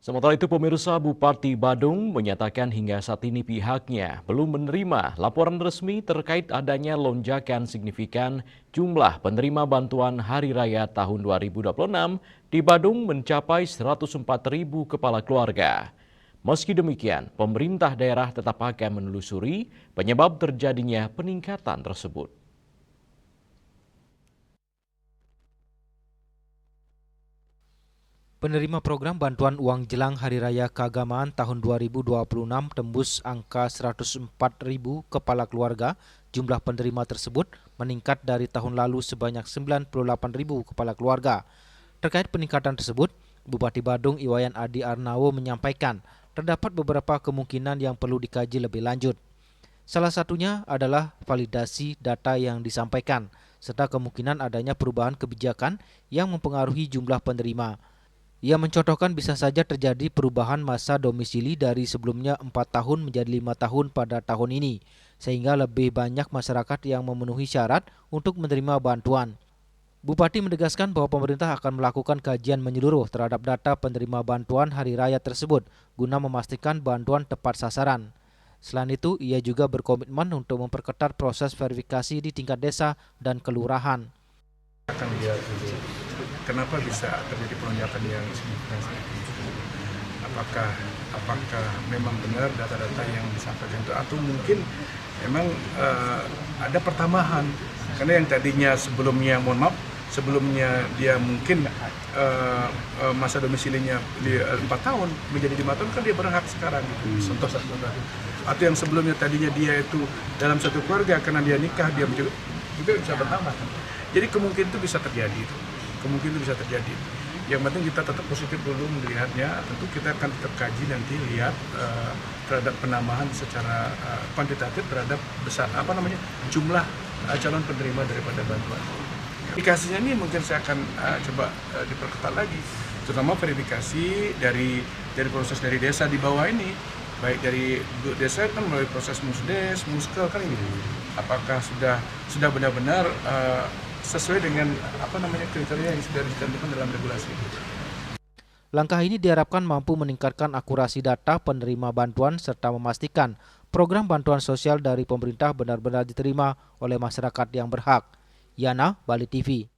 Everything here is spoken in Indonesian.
Sementara itu, pemirsa, Bupati Badung menyatakan hingga saat ini pihaknya belum menerima laporan resmi terkait adanya lonjakan signifikan jumlah penerima bantuan Hari Raya tahun 2026 di Badung mencapai 104.000 kepala keluarga. Meski demikian, pemerintah daerah tetap akan menelusuri penyebab terjadinya peningkatan tersebut. Penerima program bantuan uang jelang Hari Raya Keagamaan tahun 2026 tembus angka 104.000 kepala keluarga. Jumlah penerima tersebut meningkat dari tahun lalu sebanyak 98.000 kepala keluarga. Terkait peningkatan tersebut, Bupati Badung Iwayan Adi Arnawo menyampaikan terdapat beberapa kemungkinan yang perlu dikaji lebih lanjut. Salah satunya adalah validasi data yang disampaikan, serta kemungkinan adanya perubahan kebijakan yang mempengaruhi jumlah penerima. Ia mencontohkan bisa saja terjadi perubahan masa domisili dari sebelumnya 4 tahun menjadi 5 tahun pada tahun ini, sehingga lebih banyak masyarakat yang memenuhi syarat untuk menerima bantuan. Bupati menegaskan bahwa pemerintah akan melakukan kajian menyeluruh terhadap data penerima bantuan hari raya tersebut guna memastikan bantuan tepat sasaran. Selain itu, ia juga berkomitmen untuk memperketat proses verifikasi di tingkat desa dan kelurahan. Akan lihat dulu kenapa bisa terjadi pelonjakan yang signifikan. Apakah memang benar data-data yang disampaikan itu, atau mungkin memang ada pertambahan, karena yang tadinya sebelumnya dia mungkin masa domisilinya di 4 tahun menjadi 5 tahun, kan dia berhak sekarang gitu. Contoh. Atau yang sebelumnya tadinya dia itu dalam satu keluarga, karena dia nikah dia juga bisa bertambah. Jadi kemungkinan itu bisa terjadi. Yang penting kita tetap positif dulu melihatnya. Tentu kita akan tetap kaji nanti, lihat terhadap penambahan secara kuantitatif terhadap jumlah calon penerima daripada bantuan. Verifikasinya ini mungkin saya akan coba diperketat lagi, terutama verifikasi dari proses dari desa di bawah ini, baik dari desa kan melalui proses musdes, muskel kan ini. Apakah sudah benar-benar sesuai dengan kriteria yang sudah ditentukan dalam regulasi. Langkah ini diharapkan mampu meningkatkan akurasi data penerima bantuan serta memastikan program bantuan sosial dari pemerintah benar-benar diterima oleh masyarakat yang berhak. Yana, Bali TV.